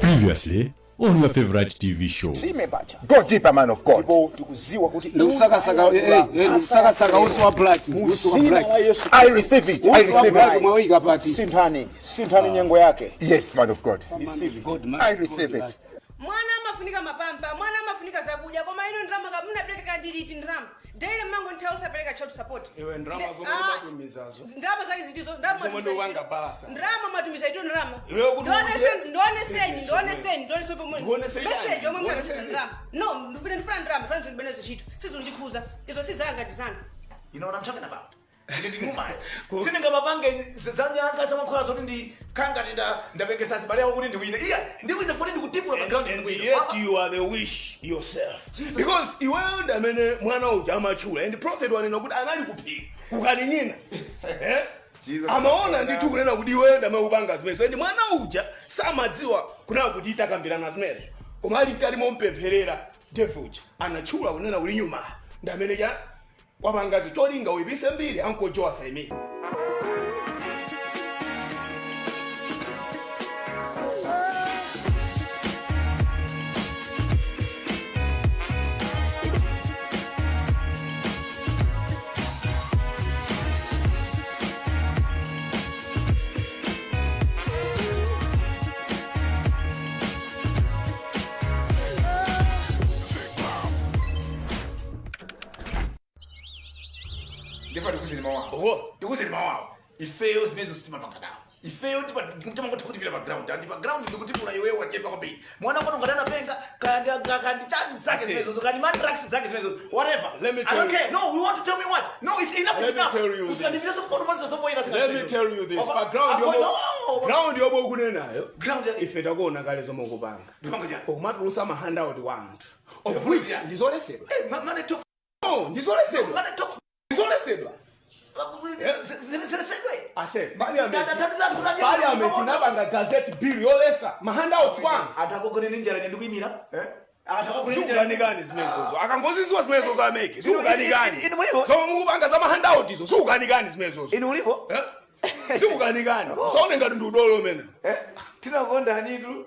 Previously on your favorite TV show. Go deeper, man of God. I receive it. Simhani nyengo yake. Yes, man of God. I receive it. Mwana mafunika mapampa, mwana mafunika zakuja. Kwa maino ndrama kabuna peleka digit ndrama. Daile mango ntausa peleka child support. Ewe ndrama zomo matumizazo. Ndrama zake zidizo, ndrama zomo wanga balasa. Ndrama matumiza itu ndrama. Ndone message omwe mnasiza ndrama. No, ndufune ndifuna ndrama, sanzo ndibeneze chitu. Sizo ndikuza. Izo sizanga ndizana. You know what I'm talking about? Sininga babange zanyanga zamakhola zoti ndi kanga ndabengesa sibale yako kuti ndiwine. Iya, ndiwine foni ndikutipula background ndikuwine. Yet you are the wish yourself. Because iwe ndamene mwana uja amachula and prophet wanena kuti anali kuphika. Kukaninyina. Amaona nditu kunena kuti iwe ndamubanga zimezo. And mwana uja samadziwa kunena kuti itakambirana zimezo. Komali kali mompempherera devil anachula kunena uli nyuma. Ndamene ya wabangazi tolinga wibise mbili anko Joa Saimi. It fails means stima makadao. It failed but mtama kuti kuti background and background ndikutipula iwe wachepa kwambiri. Mwana kono ngatana penga kandi chani zake zimezo kandi mandrax zake zimezo whatever. Let me tell you. Okay, no, you want to tell me what? No, it's enough. Let me tell you this. Let me tell you this. Background yobo kunenayo. Ground ifeta kuona kale zomo kubanga. Okumatulusa ma handout want. Of which ndizolesedwa. Money talks. No, ndizolesedwa. Money talks. Ndizolesedwa. I said, Parliament inabanga gazette bill yolesa mahandouts one. Atakokone ninjara ndikuimira. Sukugani gani zimezozo. Akangozisiwa zimezozo ameke. Sukugani gani. So mukubanga za mahandout izo. Sukugani gani zimezozo. Inu ulipo? Sukugani gani. So nenga ndudolo mena. Tinakonda hanitu.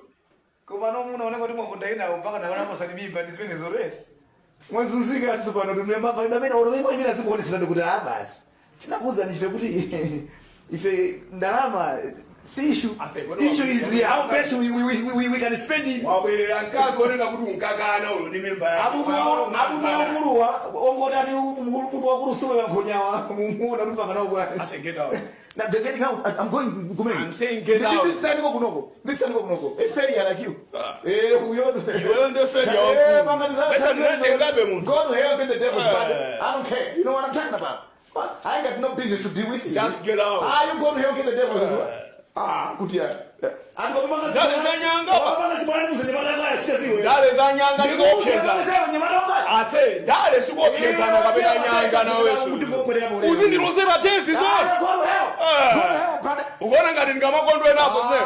Koma no muno oneka kuti mwakonda ina mpaka na wana posani mimba ndizimenezo re. Mwazunzika ati sopano tumemba faida mena oromema imira sikuonesera kuti basi. Tinakuza nife kuti ife ndalama si issue. Issue is how best we can spend it. Wabwere ankazi onena kuti unkakana ulo ni member ya. Abukuruwa ongotani umukuruwa wakurusuwe nkonyawa mumuona mpaka nawo bwana. I say get out. Now they're getting out. I'm going to come in. I'm saying get out. This time go kunoko. This time go kunoko. Failure like you. Uyondo. Uyondo failure. Listen, ngabe muntu. Go to hell in the devil's body. I don't care. You know what I'm talking about? But I ain't got no business to deal with you. Just get out. You go to hell get the devil as well. Kutia. I'm going to That is anyanga. I say that is what is anyanga na wesu. Uzindi rozera tezi zo. Ugona ngati ngamakondo enazo zine.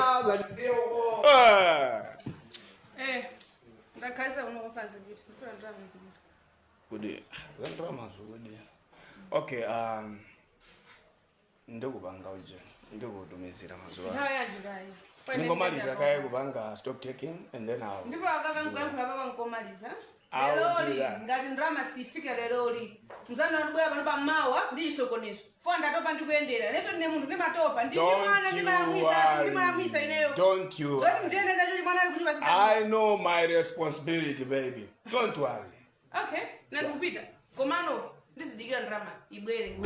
Ndakaisa unofanza bit. Mfuna drama nzima. Kudi. Drama zodi. Okay, ndokubanga uje. Ndokutumizira mazuwa. Hawa yajigayi. Ningomaliza kaya kubanga stock taking and then I'll. Ndipo akakangu baba ngomaliza. Leloli ngati ndrama sifike leloli. Mzana ndibwera pano pa mawa ndichisokoneso. Fonda topa ndikuendera. Leso ndine munthu ndimatopa. Ndimayamwisa ineyo. Don't you. Zoti ndiene ndacho chimwana ali kunyumba sika. I know my responsibility, baby. Don't worry. Okay, na ndikupita. Komano ndizidikira ndrama ibwere.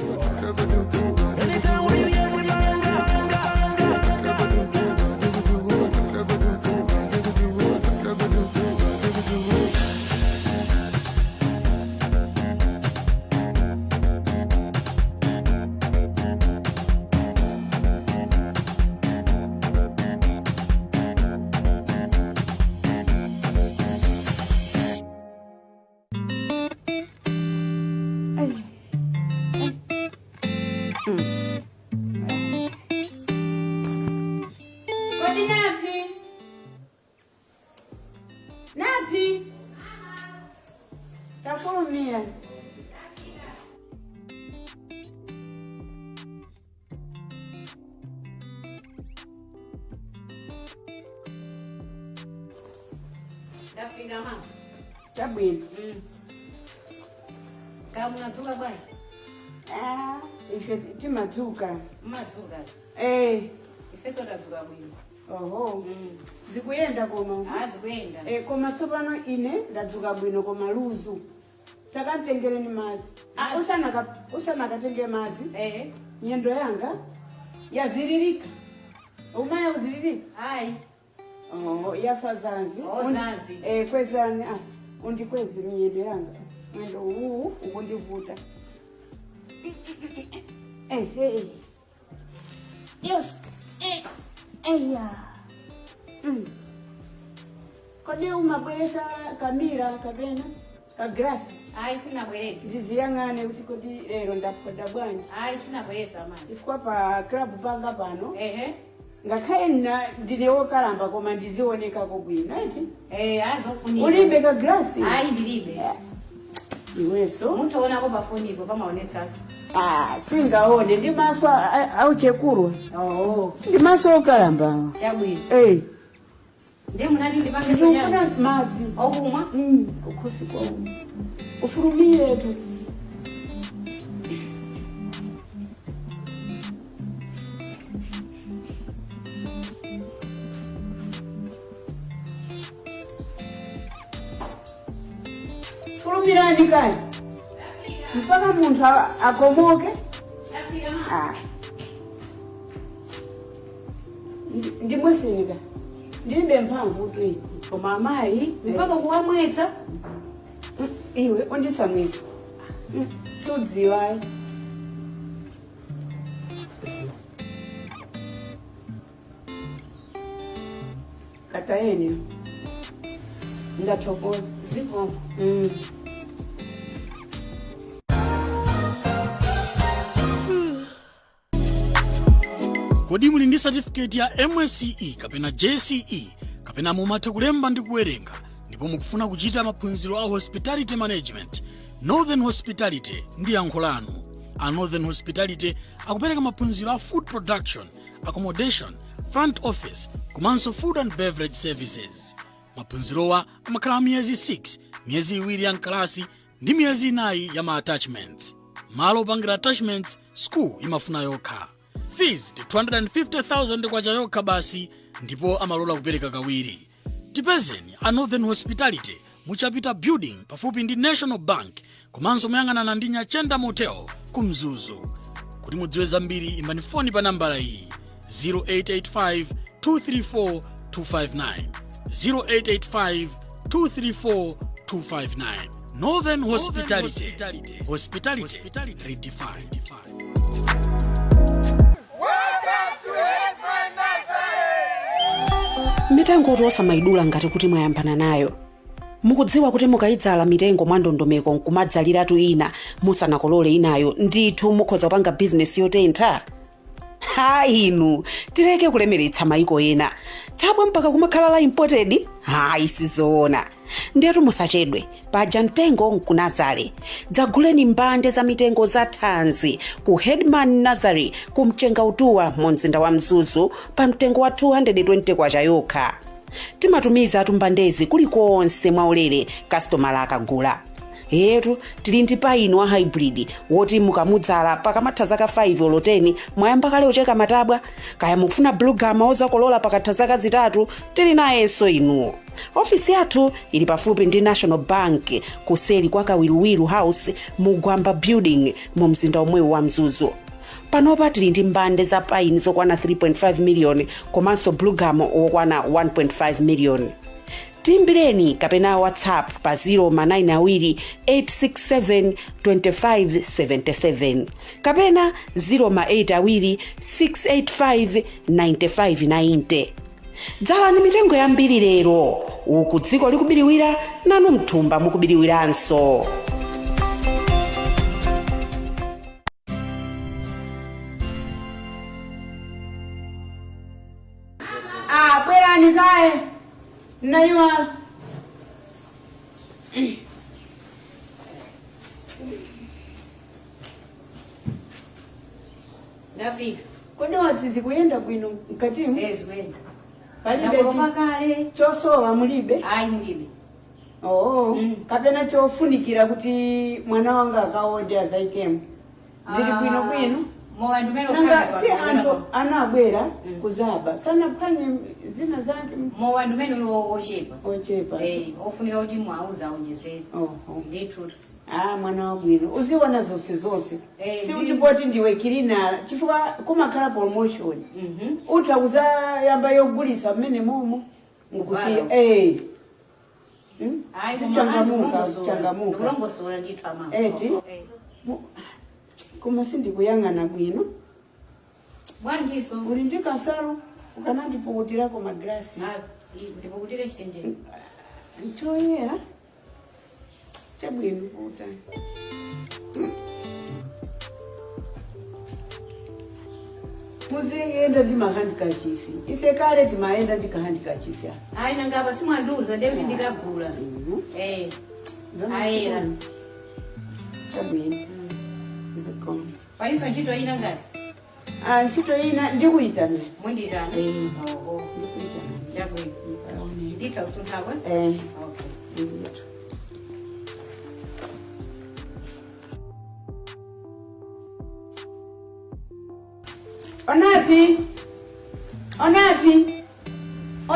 Tafika mama. Chabwino. Kama unatsuka bwana? Ife timadzuka. Madzuka. Ifeso tadzuka bwino. Oho. Zikuyenda koma. Zikuyenda. Koma tsopano ine ndadzuka bwino koma luzu. Takantengereni madzi. Usana katenge madzi. Nyendo yanga yaziririka. Umaya uziririka? Hayi. Yafa zanzi. Zanzi. Kwezani undikwezi nyendo yanga. Mwendo huu ukundivuta. Yes. Ya. Kodi umabweresa kamira kapena kagrasi? Sina bwerezi. Ndiziyang'ane kuti kodi lero ndaphoda bwanji. Sina bwereza manje. Chifukwa pa club panga pano. Ngakhale ndinewo kalamba koma ndizioneka kubwino eti. Azofunika. Ulibe kagrasi? Ndilibe. Iweso mutaona ko pafonipo pamaonetsaso. Singaone ndi maso auchekurwa. Ndi maso okalamba. Chabwino. Ndiye munati ndipange sonya. Ndifuna madzi. Okumwa? Kukhosi kwa ufurumire tu. Furumirani kai. Mpaka muntu akomoke. Ndimwesenika. Ndimbe mphamvu tu. Koma amayi mpaka kuwamwetsa. Iwe undisamwisa. Sudziwa. Kataeni. Ndathokoza. Ziko. Kodi muli ndi certificate ya MSCE kapena JCE kapena mumatha kulemba ndi kuwerenga ndipo mukufuna kuchita maphunziro a hospitality management? Northern Hospitality ndi yankho lanu. A Northern Hospitality akupereka maphunziro a food production, accommodation, front office komanso food and beverage services. Maphunzirowa amakhala miyezi 6, miyezi 2 ya mkalasi ndi miyezi 4 ya ma-attachments. Malo opangira attachments school imafuna yokha. Fees ndi 250,000 kwacha yokha basi ndipo amalola kupereka kawiri. Tipezeni a Northern Hospitality muchapita building pafupi ndi National Bank komanso moyang'anana ndi Nyachenda Motel ku Mzuzu. Kuti mudziwe zambiri imbani foni pa nambala iyi 0885 234 259 0885 234 259. Northern Hospitality. Hospitality redefined. Mitengo tosa maidula ngati kuti mwayambana nayo. Mukudziwa kuti mukayidzala mitengo mwandondomeko nkumadzaliratu ina musanakolole inayo ndithu mukhoza kupanga business yotentha. Inu tireke kulemeretsa maiko ena. Tabwe mpaka kumakhala imported? Isizoona. Ndetu musachedwe paja mtengo nkunazale. Dzaguleni mbande za mitengo za thanzi ku Headman Nazari kumchenga utuwa mumzinda wa Mzuzu pa mtengo wa 220 kwacha yokha. Timatumiza tumbandezi kulikonse mwaulere customer akagula. Yetu tili ndi paino wa hybrid woti mukamudzala pakamatha zaka 5 olo 10 mwayamba kale ocheka matabwa. Kaya mukufuna blue gum ozakolola pakatha zaka 3 tili nayenso inu. Ofisi yathu ili pafupi ndi National Bank kuseli kwa Kawiruwiru House Mugwamba Building mu mzinda omwe wa Mzuzu. Panopa tili ndi mbande za paini zokwana 3.5 million komanso blue gum okwana 1.5 million. Timbireni kapena WhatsApp pa 092-867-2577 kapena 082-685-9590. Dzalani mitengo yambiri lero, uku dziko likubiriwira nanu mthumba mukubiriwiranso. Bwerani kae. Naiwa. Ndafika. Kodi wati kuyenda bwino mkatimu? Zikuyenda. Palibe kale. chosowa mulibe? Mulibe. Oh, kapena chofunikira kuti mwana wanga akaonde azaikemo. Zili bwino bwino. Mowa ndumene Nanga si anthu anabwera kuzaba. Sana phanye zina zake. Mowa ndumene ochepa. Ochepa. Ofunika kuti mwauza aonjezere. Ndithu. Mwana wa bwino. Uziona zonse. Si utipoti ndiwe kilina chifukwa kumakhala promotion. Utauza yamba yogulisa mmene momo. Ngukusiya. Sichangamuka. Kulongosola ndithu amama. Eti. Koma sindikuyang'ana bwino. Bwanjiso. Uli ndi kasalo ukanandipukutirako magrasi. Ndipukutire chitenjeni. Nchoyera. Chabwino kuta. Muzienda ndi mahandikachifi. Ife kale timaenda ndi kahandikachifi. Nanga simwanduza ndiye kuti ndikagula. Ayera. Chabwino. Zikoma. Paliso ntchito ina ngati? Ntchito ina ndikuitana. Munditana? Oho. Ndikuitana. Chabwino. Nditha usunthakwe? Okay.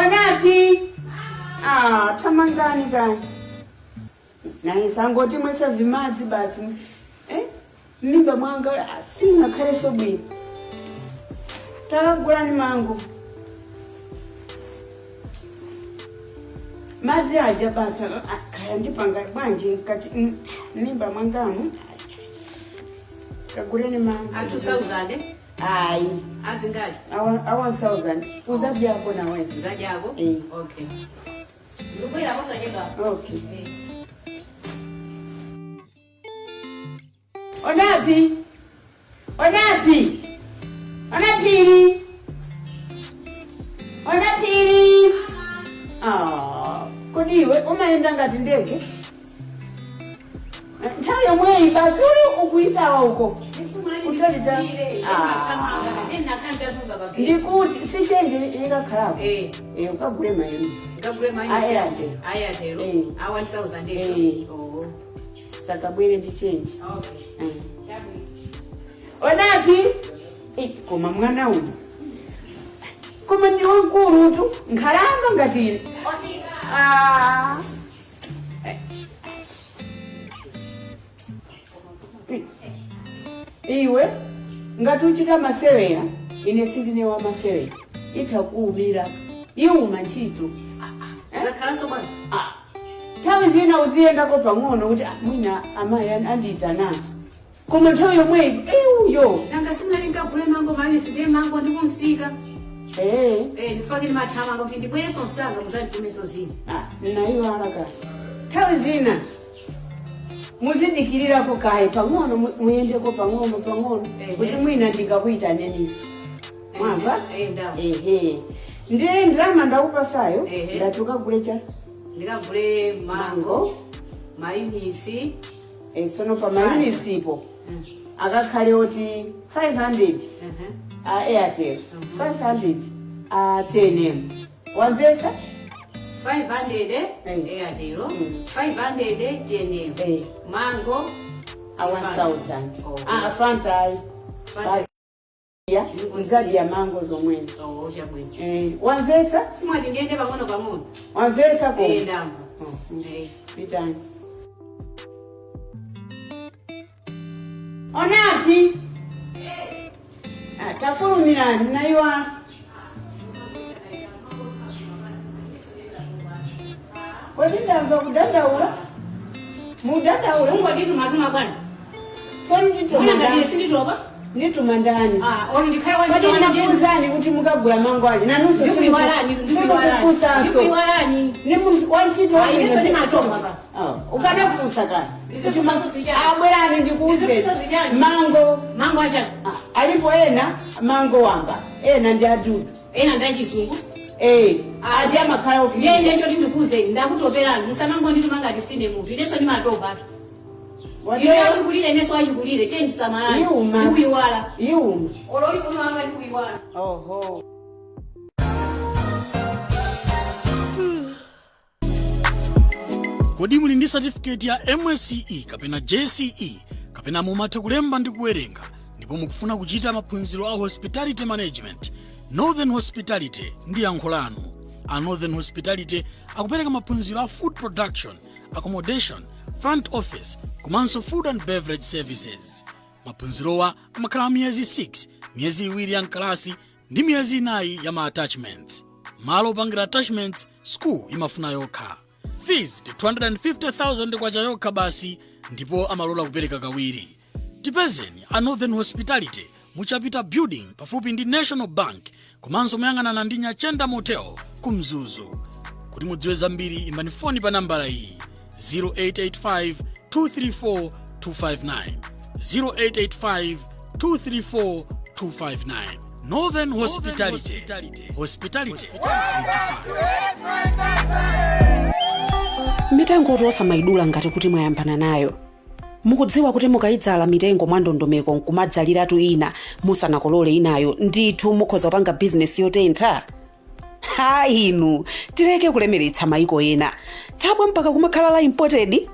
Onapi. Tamangani kani. Na isangoti mwesa vimadzi basi. Mimba mwanga sina kale sobwino. Takagula ni mango. Madzi aja basi kaya ndipanga bwanji nkati mimba mwangamu. Kagule ni mango. 2000? Ayi. Azingati? 1000. Uzaji yako na wewe. Uzaji yako? Okay. Ndubwera posacheka. Okay. Onapi. Kodiwe umaenda ngati ndege. Nthawi yomweyi basi uli ukuitawa uko. Utalita. Ndikuti sichenge ikakhalapo. Ukagule mayonnaise. Ukagule mayonnaise. Ayatero. 1000 eso. Sakabwere ndi change. Okay. Onapi? Koma mwana uyu. Koma ndi wankulu tu nkhalamba ngati. Iwe ngati uchita masewera ine sindine wa masewera itakuubira iuma ntchito. Zakhalanso bwana? Nthawi zina uziendako pang'ono kuti mwina amayi andiyita nazo. Koma nthawi yomweyi iuyo. Nanga simali nkagule mango mayonnaise ndiye mango ndikunsika. Ndifake mathamanga kuti ndibwereso msanga muzanditumizo zina. Ninayiwala ka. Nthawi zina muzidikirirapo kayi pang'ono muyendeko pang'ono kuti mwina ndingakuita neniso. Mwamva? Ndiye ndirama ndakupasayo ndati ukagule cha? Ndikagule mango, mayonnaise. Sono pa mayonnaise ipo. Akakhale oti 500. Airtel. 500. TNM. Wanzesa? 500 Airtel. 500 TNM. Mango 1000. Fanta. Ya, uzadi ya mango zomwezo. Chabwino. Wanzesa? Simwati ndiende pang'ono. Wanzesa ko? Ndamva. Bitani. Onapi? Tafulumira naiwa. Kodi ndamva kudandaula? Mudandaula? Ngo nditu bwanji. So ndituma. Mwana ngati sinditoba? Ndituma ndani. Oli ndikhale wanji kodi ndakuzani kuti mukagula mango ali. Nanuso ndikuiwarani. Ni muntu wanchito wani. Ineso ni matonga ba. Ukanafusa kani. Kuti abwerani ndikuuze. Mango acha. Alipo ena mango wanga. Ena ndi adudu. Ena ndi achizungu. Adi amakhala ofisi. Ndiye ndio ndikuuze ndakutoperani. Musamango ndituma ngati sine muntu. Ineso ni matonga. Wachigulire neso wachigulire tendi samalani. Ndikuiwala. Yuma. Ololi kuno wanga ndikuiwala. Oho. kodi muli ndi certificate ya MSCE kapena JCE kapena mumatha kulemba ndi kuwerenga ndipo mukufuna kuchita maphunziro a hospitality management, Northern Hospitality ndi yankho lanu. A Northern Hospitality akupereka maphunziro a food production, accommodation, front office komanso food and beverage services. Maphunzirowa amakhala miyezi 6, miyezi 2 ya mkalasi ndi miyezi 4 ya ma attachments. Malo opangira attachments school imafuna yokha. Fees ndi 250,000 kwacha yokha basi, ndipo amalola kupereka kawiri. Tipezeni a Northern Hospitality muchapita building pafupi ndi National Bank komanso moyang'anana ndi Nyachenda Motel ku Mzuzu. Kuti mudziwe zambiri imbani foni pa nambala iyi 0885 234 259 0885 234 259. Northern Hospitality. Hospitality 25. Mitengo tosa maidula ngati kuti mwayambana nayo. Mukudziwa kuti mukayidzala mitengo mwa ndondomeko nkumadzaliratu ina musanakolole inayo ndithu mukhoza kupanga business yotentha. Inu tireke kulemeretsa maiko ena tabwa mpaka kumakhala la imported.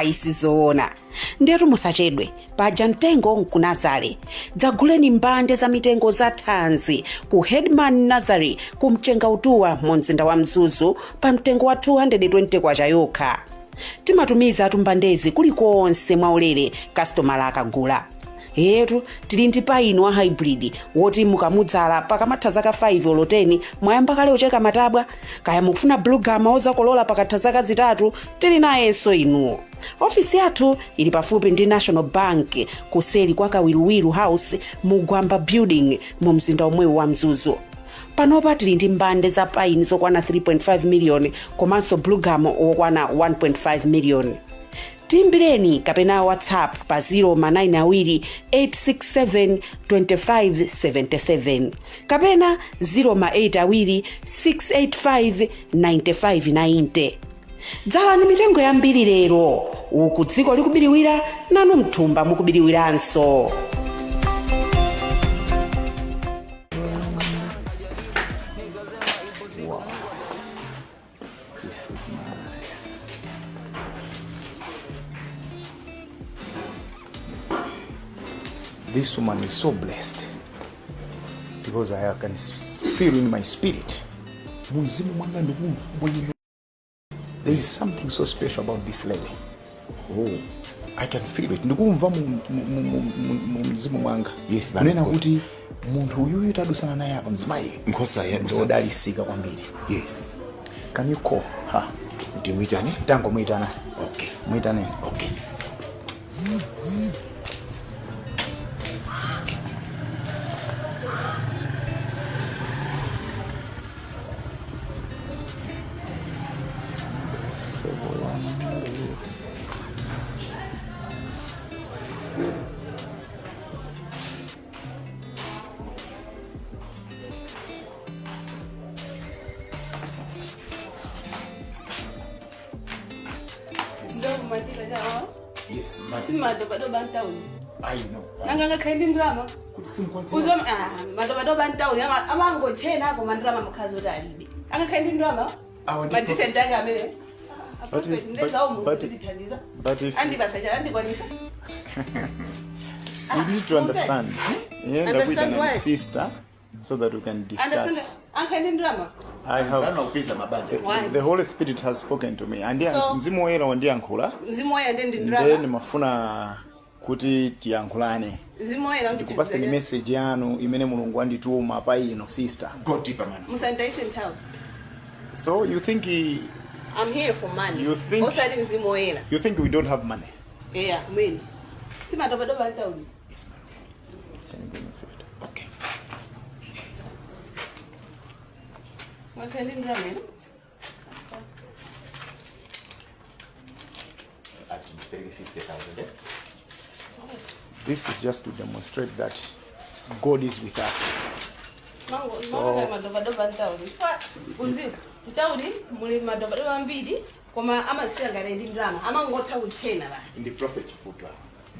Isizoona. Ndetu musachedwe paja mtengo nkunazale. Dzaguleni mbande za mitengo za thanzi ku Headman Nazari kumchenga utuwa mu mzinda wa Mzuzu pa mtengo wa 220 kwacha yokha. Timatumiza atumbandezi kulikonse mwaulere customer akagula. Yetu tili ndi paini wa hybrid woti mukamudzala pakamatha zaka 5 olo 10 mwayamba kale ocheka matabwa, kaya mukufuna blue gum ozakolola pakatha zaka zitatu tili nayenso inuwo. Ofisi yathu ili pafupi ndi National Bank kuseli kwa Kawiruwiru House Mugwamba Building mu mzinda omwe wa Mzuzu. Panopa tili ndi mbande za paini zokwana 3.5 million komanso blue gum okwana 1.5 million. Timbireni kapena WhatsApp pa 09228672577 kapena 08268595990. Dzala ni mitengo yambiri lero uku dziko likubiriwira nanu mthumba mukubiriwiranso. This is nice. This woman is so blessed because I can feel in my spirit. There is something so special about this lady. Oh, I can feel it. Yes, nena kuti munthu uyu tadusana naye apa mzimayi Nkhosa yadusa. Ndodalisika kwambiri. Yes. Can you call her? Ndimwitane? Tango mwitana. Okay. Mwitane. Okay. Yes, simadobadoba ntawuni I know. nanganga khaindi ndrama uzoma madobadoba ntawuni amangochena ako mandrama mukhazi oti alibe anga khaindi ndrama madisenti ake amene ndezawo muntu titithandiza andibasachana andikwanisa. You need to understand. Understand why? Sister, so that we can discuss. I have the Holy Spirit has spoken to me, and Mzimu Woyera wandiyankhula. Then mafuna kuti tiyankhulane. Ndikupasa ni message yanu imene Mulungu andituma pa ino sister. Go deeper, man. So you think I'm here for money. You think we don't have money? Yeah, money. Simadobadoba ntawuni. Yes, man. Can you give me 50? Okay. Khaindi ndrama This is just to demonstrate that God is with us. madobadoba ntawuni uzizi ntawuni muli madobadoba ambiri koma amazifika ngati ndi ndrama amangotha kuchena basi. In the prophet put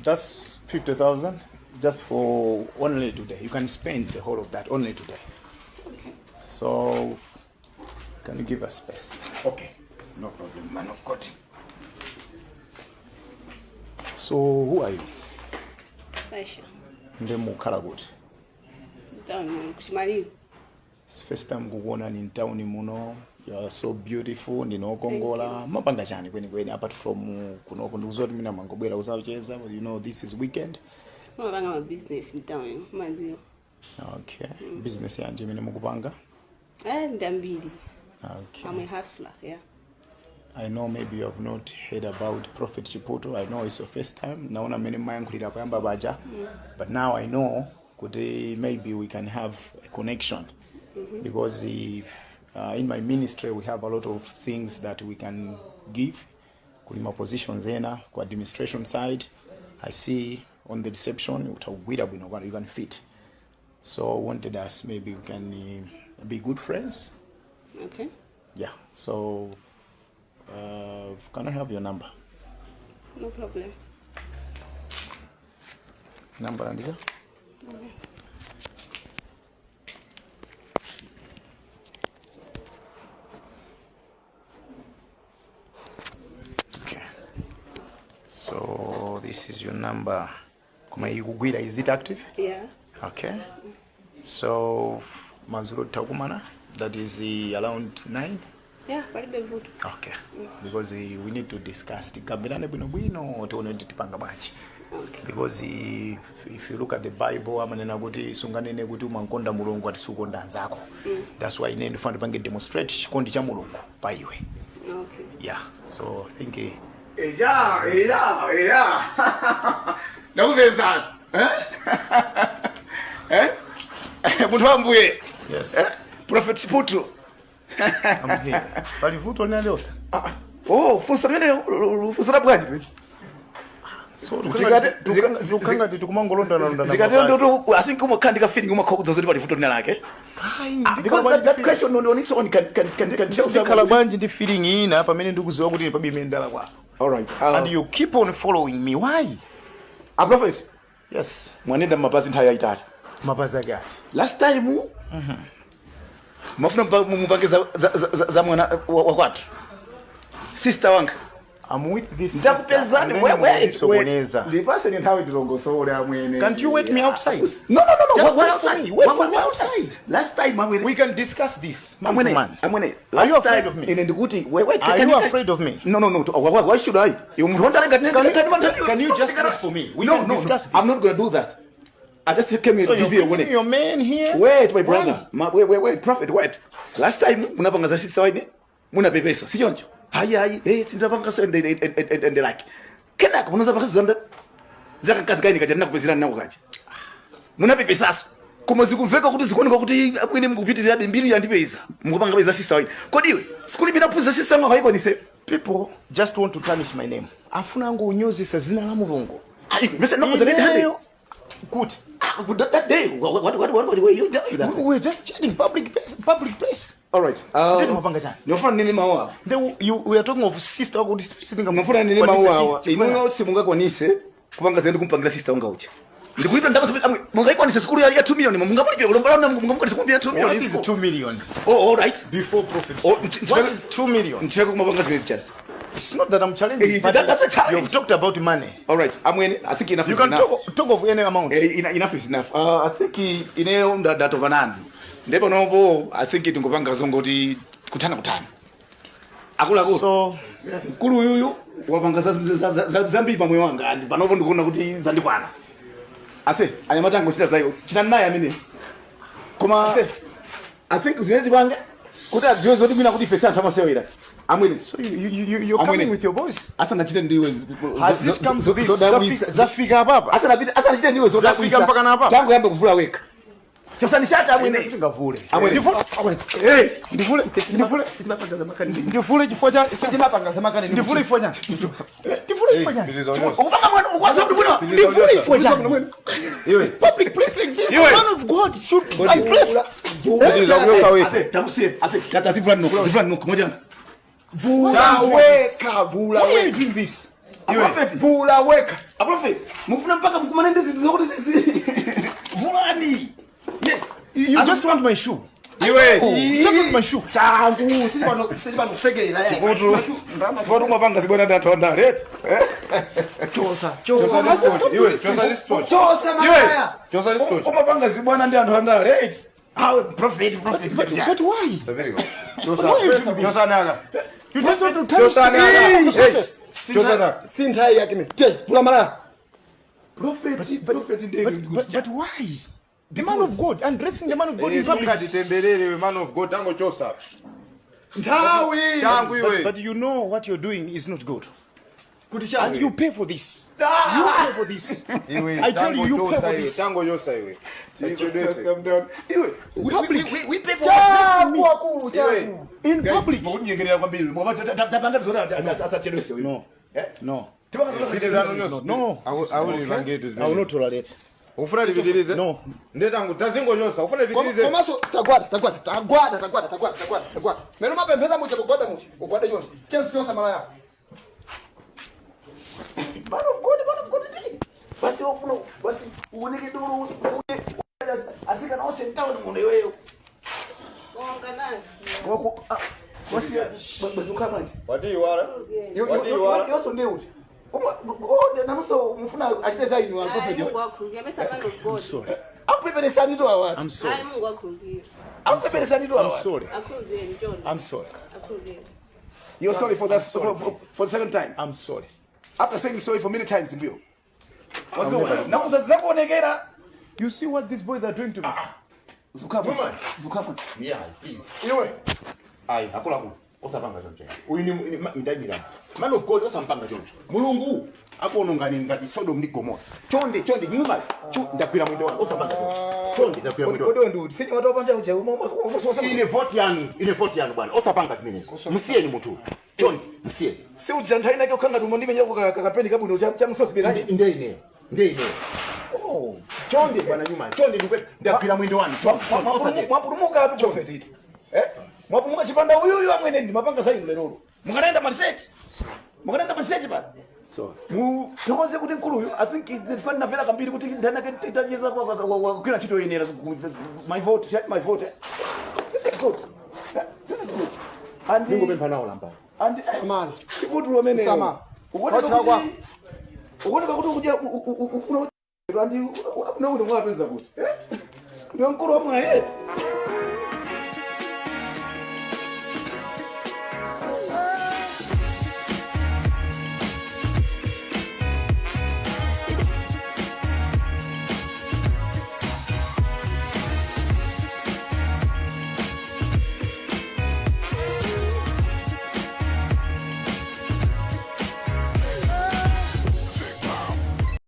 That's 50,000 just for only today. You can spend the whole of that only today. Okay. So can you give us space? Okay. No problem, man of God. So who are you? Sasha. Ndemu khala kuti. Town kuchimalini. It's first time kukuona ni town muno. You are so beautiful, ndinokongola. Mapanga chani kweni apart from kunoko ndikuzoti mina mangobwera usacheza, you know this is weekend. Mapanga ma business in town mazio. Okay. Business yanje mine mukupanga? Ndambili. Okay. I'm a hustler, yeah. I know maybe you have not heard about Prophet Chiputo. I know it's your first time. Naona many mayankulira kuyamba baja. But now I know maybe we can have a connection. Because in my ministry we have a lot of things that we can give. Kulima positions ena kwa administration side. I see on the reception you can fit. So I wanted us maybe we can be good friends. Okay. Yeah. So can I have your number? No problem. Number andika? Okay. Okay. So this is your number. Kuma ikugwira, is it active? Yeah. Okay. So Mazuro Takumana, that is around 9? Yeah, palibe vuto. Okay. Because we need to discuss the kabirane bwino tuone tipanga bachi. Okay. Because if you look at the Bible, amanena kuti sunganene kuti umankonda mulungu ati sukonda anzako. That's why nene ndifuna pange demonstrate chikondi cha mulungu pa iwe. Okay. Yeah. So I think Nakupeza. Muntu wambuye. yes. Prophet Chiputo. I'm here. Palivuto ni aliosa. Oh, fusara bwanji. So tukanga tikumangolonda na Zikatendo ndo I think umakandika feeling umakhokuza zoti palivuto ni lake. Because that question on its own can tell kala bwanji ndi feeling ina pamene ndikuziwa kuti pabi mendala kwa. All right. And you keep on following me. Why? A prophet. Yes. Mwanenda mabazi ntaya itatu. Mabazi gati. Last time mafuna mupange za mwana wa kwatu. Sister wangu. I'm with this. Ndakupezani wait. Ndipase ni nthawi ndilongosole amwene. Can't you wait me outside? No. Wait outside. Wait for me outside. Last time we can discuss this. Amwene. Are you afraid of me? Ine ndikuti wait. Are you afraid of me? No. Why should I? Can you just wait for me? We can discuss this. I'm not going to do that. I just came here to give you a warning. Your man here? Wait, my brother. Wait, prophet, wait. Last time, munapanga za sister wine, munapepesa. Si jonjo? Hai, sindapanga so and the like. Kenaka munaza paka zonda. Zaka kazi gani kaja nakupezira nako kaja. Munapepesa so. Koma zikumveka kuti zikuoneka kuti amwene mukupitira mbiri yandipeza. Mukupanga beza sister wine. Kodiwe, skuli binapuza sister ngo haibonise. People just want to tarnish my name. Afuna ngo unyozisa zina la mulungu. Listen, no, good. That day, what were you doing? That? We were just chatting public place. All right. Nofuna nini mawa? We are talking of sister who is sitting. Nofuna nini mawa? Ino simunga kwanise kupanga zendo kumpangira sister wanga uche. Ndikulipa ndaka mungai kwanise skulu ya 2 million. Munga mulipira kulomba na munga kwanise kumbira 2 million. What is 2 million? Oh, all right. Before profit. What is 2 million? Nchweka kumapanga zimezi chance. It's not that I'm challenging. That's a challenge. You've talked about money. All right. I think enough. You can talk of any amount. Enough is enough. I think ine that of anani. Ndipo nobo I think itingopanga zongoti kutana. Akula. So kulu yuyu wapanga zambi pamwe wanga andi panopo ndikuona kuti zandikwana. Ase anyamata ngochita zayo. China naye amene. Koma I think zineti bange kuti adziwe zoti mina kuti fesa anthu amasewera. Amwene. So you're coming with your boys. Asa nachita ndiwe. Has it come to this? Zafika hapa. Asa nachita ndiwe zoti zafika mpaka na hapa. Tangu yambe kuvula weka. Chosa nishata amwene. Singavule. Ndivule chifua cha sindinapangaza makani. Ndivule chifua cha. Ukupanga mwana ukwaza mdu bwana. Ndivule chifua cha. Public place like this. Man of God should address. Ate kata zivula nuko moja. Vula weka. Why are you doing this? Vula weka. A prophet. Mufuna mpaka mkumanende zitu zote sisi. Vulani. Yes. You just want my shoe. Iwe. Just my shoe. Changu, silipa nusekela yeye. Sifoto mapanga sibona ndatonda leti. Chosa Iwe, chosa this torch. Chosa maya. Chosa this torch. Mapanga sibona ndatonda leti. How prophet. But why? Very good. Chosa naga. You just want to tell us. Chosa naga. Sintai yakini. Pula mala. Prophet. But why? The man of God, and dressing the man of God in public. The man of God, tango chosa. But you know what you're doing is not good. And you pay for this. You pay for this. I tell you, you pay for this. Tango chosa iwe. Come down. We pay for this. In public. No. No. I will not tolerate. Ufuna dividilize? No. Ndetangu tazingo nyosa, ufuna dividilize? Komaso tagwada. Meno mapembeza muche kugwada yonse. Chance yosa mala yako. Man of God indeed. Basi ufuna, basi uoneke duru, asika na ose ntawo ni munde wewe. Konga nasi. Basi ukamanje. What do you want? Yoso ndeuti. Namuso mfuna achiteza ini wa prophet. I'm sorry. Akupepelesani to awati. I'm sorry. Akupepelesani to awati. I'm sorry. I'm sorry. You're sorry for that for the second time. I'm sorry. After saying sorry for many times in view. You see what these boys are doing to me? Zukama. Yeah, please. Iwe. Ai, akula ku. Osapanga chonje. Uyu ni ndajira. Man of God osampanga chonje. Mulungu akono ngati Sodom ndi Gomorrah. Chonde nyuma. Ndakwira mwindo wanu osapanga chonje. Chonde ndakwira mwindo. Kodo ndu sinye watu opanja uche ine vote yanu bwana. Osapanga zimenezo. Musiye ni mutu. Chonde, musiye. Si ujantha ina kukanga tumondime nyako kakapeni kabuno cha msosi bila. Ndine. Oh, chonde bwana nyuma. Chonde ndakwira mwindo wanu. Mwapurumuka tu prophet itu. Mwapumuka chipanda uyu amwene ndi mapanga sayi mleroro. Mukanaenda malisechi bana. So, tokoze kuti nkuluyu I think ndifana vela kambiri kuti ndanake titajeza kwa kila chito yenera my vote. This is good. And ningo bempha nawo lamba. And samani. Sibutu lomene. Samani. Ukoneka kuti ukuja ufuna andi unaona mwapeza kuti. Ndio nkulu wa mwaye.